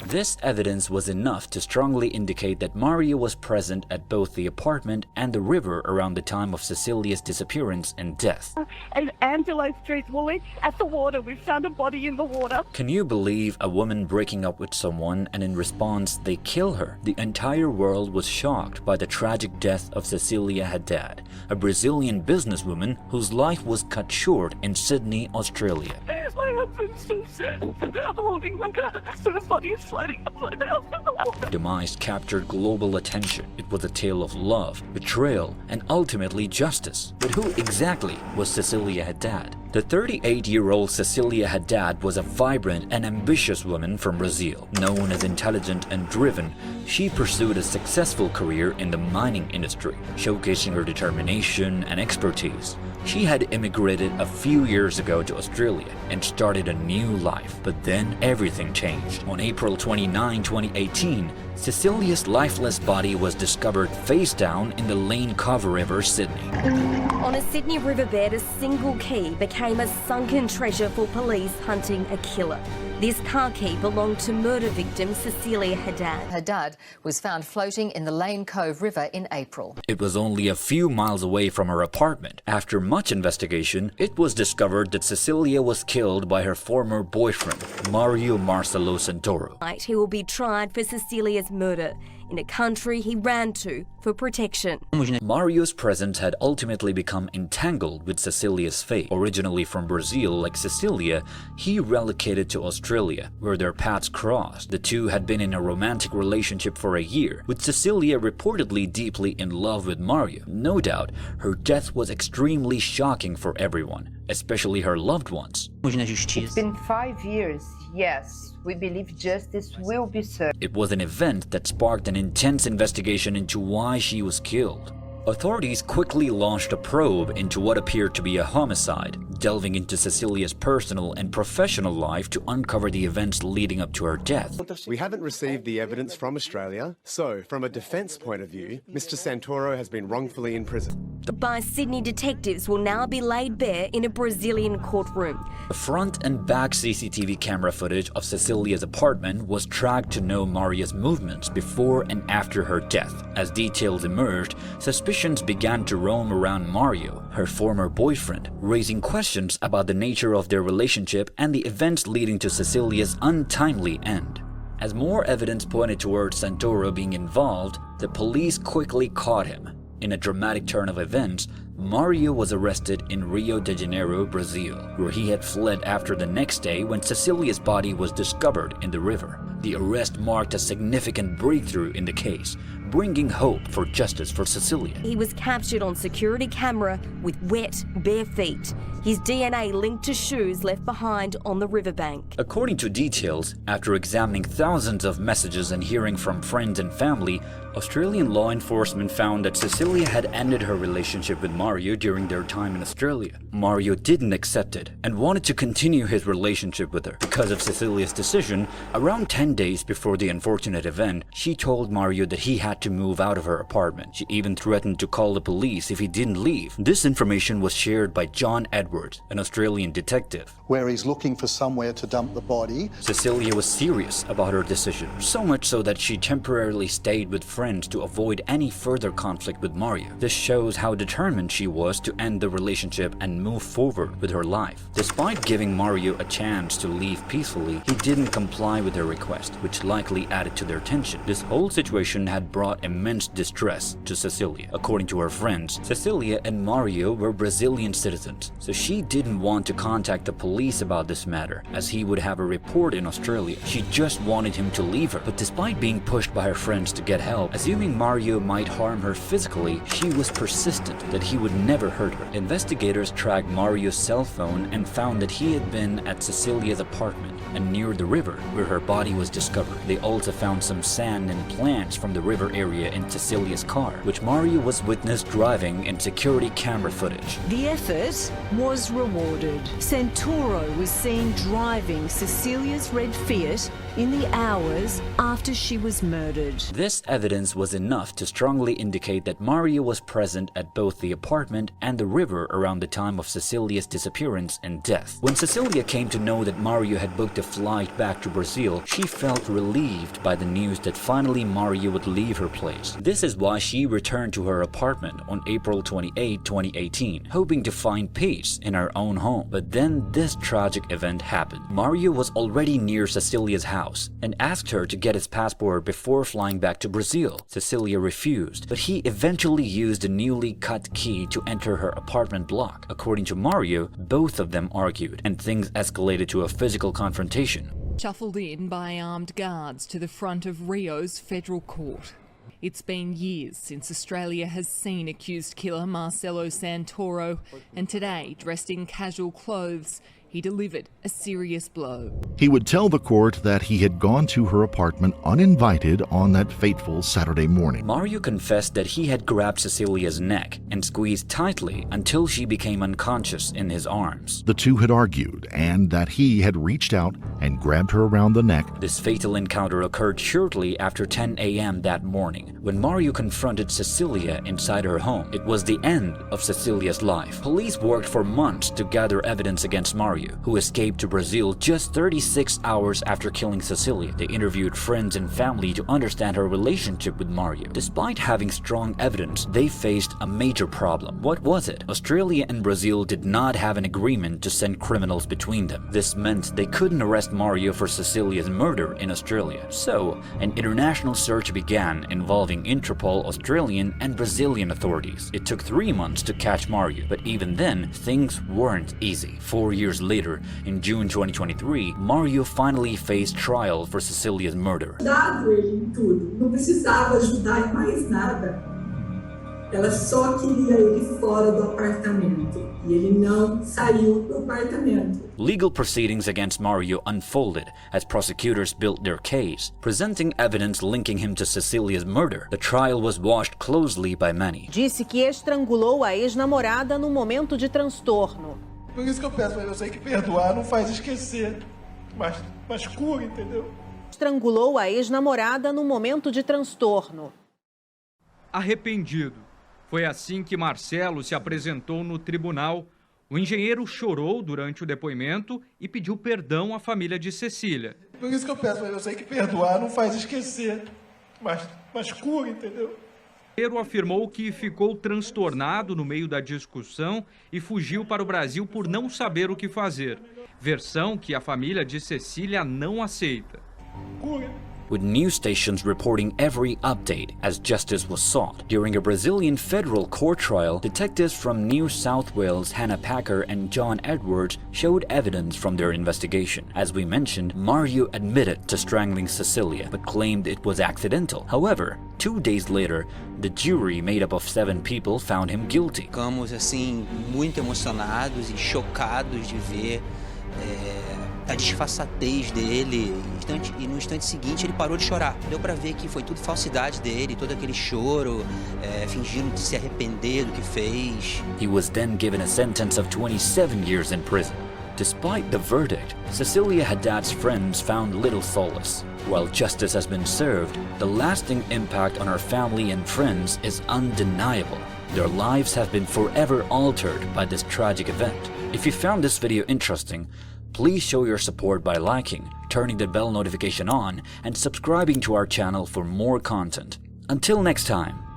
This evidence was enough to strongly indicate that Mario was present at both the apartment and the river around the time of Cecilia's disappearance and death. And Angelo Street, Woolwich, at the water. We found a body in the water. Can you believe a woman breaking up with someone and in response they kill her? The entire world was shocked by the tragic death of Cecilia Haddad, a Brazilian businesswoman whose life was cut short in Sydney, Australia. My husband's so sad. I'm holding my God. So the body is floating upside down in the water. Demise captured global attention. It was a tale of love, betrayal, and ultimately justice. But who exactly was Cecilia Haddad? The 38-year-old Cecilia Haddad was a vibrant and ambitious woman from Brazil. Known as intelligent and driven, she pursued a successful career in the mining industry, showcasing her determination and expertise. She had immigrated a few years ago to Australia and started a new life. But then everything changed. On April 29, 2018, Cecilia's lifeless body was discovered face down in the Lane Cove River, Sydney. On a Sydney riverbed, a single key became a sunken treasure for police hunting a killer. This car key belonged to murder victim Cecilia Haddad. Haddad was found floating in the Lane Cove River in April. It was only a few miles away from her apartment. After much investigation, it was discovered that Cecilia was killed by her former boyfriend, Mario Marcelo Santoro. He will be tried for Cecilia's murder in a country he ran to for protection. Mario's presence had ultimately become entangled with Cecilia's fate. Originally from Brazil like Cecilia, he relocated to Australia, where their paths crossed. The two had been in a romantic relationship for a year, with Cecilia reportedly deeply in love with Mario. No doubt, her death was extremely shocking for everyone, especially her loved ones. It's been 5 years, yes. We believe justice will be served. It was an event that sparked an intense investigation into why she was killed. Authorities quickly launched a probe into what appeared to be a homicide, delving into Cecilia's personal and professional life to uncover the events leading up to her death. We haven't received the evidence from Australia, so from a defence point of view, Mr. Santoro has been wrongfully in prison. By Sydney detectives will now be laid bare in a Brazilian courtroom. The front and back CCTV camera footage of Cecilia's apartment was tracked to know Maria's movements before and after her death. As details emerged, suspicions began to roam around Mario, her former boyfriend, raising questions about the nature of their relationship and the events leading to Cecilia's untimely end. As more evidence pointed towards Santoro being involved, the police quickly caught him. In a dramatic turn of events, Mario was arrested in Rio de Janeiro, Brazil, where he had fled after the next day when Cecilia's body was discovered in the river. The arrest marked a significant breakthrough in the case, bringing hope for justice for Cecilia. He was captured on security camera with wet, bare feet. His DNA linked to shoes left behind on the riverbank. According to details, after examining thousands of messages and hearing from friends and family, Australian law enforcement found that Cecilia had ended her relationship with Mario during their time in Australia. Mario didn't accept it and wanted to continue his relationship with her. Because of Cecilia's decision, around 10 days before the unfortunate event, she told Mario that he had to move out of her apartment. She even threatened to call the police if he didn't leave. This information was shared by John Edwards, an Australian detective. Where he's looking for somewhere to dump the body. Cecilia was serious about her decision, so much so that she temporarily stayed with friends to avoid any further conflict with Mario. This shows how determined she was to end the relationship and move forward with her life. Despite giving Mario a chance to leave peacefully, he didn't comply with her request, which likely added to their tension. This whole situation had brought immense distress to Cecilia. According to her friends, Cecilia and Mario were Brazilian citizens, so she didn't want to contact the police about this matter, as he would have a report in Australia. She just wanted him to leave her. But despite being pushed by her friends to get help, assuming Mario might harm her physically, she was persistent that he would never hurt her. Investigators tracked Mario's cell phone and found that he had been at Cecilia's apartment and near the river where her body was discovered. They also found some sand and plants from the river area in Cecilia's car, which Mario was witnessed driving in security camera footage. The effort was rewarded. Santoro was seen driving Cecilia's red Fiat in the hours after she was murdered. This evidence was enough to strongly indicate that Mario was present at both the apartment and the river around the time of Cecilia's disappearance and death. When Cecilia came to know that Mario had booked booked a flight back to Brazil, she felt relieved by the news that finally Mario would leave her place. This is why she returned to her apartment on April 28, 2018, hoping to find peace in her own home. But then this tragic event happened. Mario was already near Cecilia's house and asked her to get his passport before flying back to Brazil. Cecilia refused, but he eventually used a newly cut key to enter her apartment block. According to Mario, both of them argued, and things escalated to a physical confrontation. Shuffled in by armed guards to the front of Rio's federal court. It's been years since Australia has seen accused killer Marcelo Santoro, and today, dressed in casual clothes, he delivered a serious blow. He would tell the court that he had gone to her apartment uninvited on that fateful Saturday morning. Mario confessed that he had grabbed Cecilia's neck and squeezed tightly until she became unconscious in his arms. The two had argued, and that he had reached out and grabbed her around the neck. This fatal encounter occurred shortly after 10 a.m. that morning, when Mario confronted Cecilia inside her home. It was the end of Cecilia's life. Police worked for months to gather evidence against Mario, who escaped to Brazil just 36 hours after killing Cecilia. They interviewed friends and family to understand her relationship with Mario. Despite having strong evidence, they faced a major problem. What was it? Australia and Brazil did not have an agreement to send criminals between them. This meant they couldn't arrest Mario for Cecilia's murder in Australia. So, an international search began involving Interpol, Australian and Brazilian authorities. It took 3 months to catch Mario, but even then, things weren't easy. 4 years later, in June 2023, Mario finally faced trial for Cecilia's murder. Ajudado ele em tudo, não precisava ajudar em mais nada. Ela só queria ele fora do apartamento e ele não saiu do apartamento. Legal proceedings against Mario unfolded as prosecutors built their case, presenting evidence linking him to Cecilia's murder. The trial was watched closely by many. Disse que estrangulou a ex-namorada no momento de transtorno. Por isso que eu peço, eu sei que perdoar não faz esquecer, mas cura, entendeu? Estrangulou a ex-namorada no momento de transtorno. Arrependido. Foi assim que Marcelo se apresentou no tribunal. O engenheiro chorou durante o depoimento e pediu perdão à família de Cecília. Por isso que eu peço, eu sei que perdoar não faz esquecer, mas cura, entendeu? O engenheiro afirmou que ficou transtornado no meio da discussão e fugiu para o Brasil por não saber o que fazer. Versão que a família de Cecília não aceita. Cura. With news stations reporting every update as justice was sought. During a Brazilian federal court trial, detectives from New South Wales, Hannah Packer and John Edwards showed evidence from their investigation. As we mentioned, Mario admitted to strangling Cecilia, but claimed it was accidental. However, 2 days later, the jury made up of 7 people found him guilty. Ficamos assim muito emocionados e chocados de ver a disfarçatez dele, e no instante seguinte ele parou de chorar. Deu para ver que foi tudo falsidade dele, todo aquele choro, fingindo de se arrepender do que fez. He was then given a sentence of 27 years in prison. Despite the verdict, Cecilia Haddad's friends found little solace. While justice has been served, the lasting impact on her family and friends is undeniable. Their lives have been forever altered by this tragic event. If you found this video interesting, please show your support by liking, turning the bell notification on, and subscribing to our channel for more content. Until next time.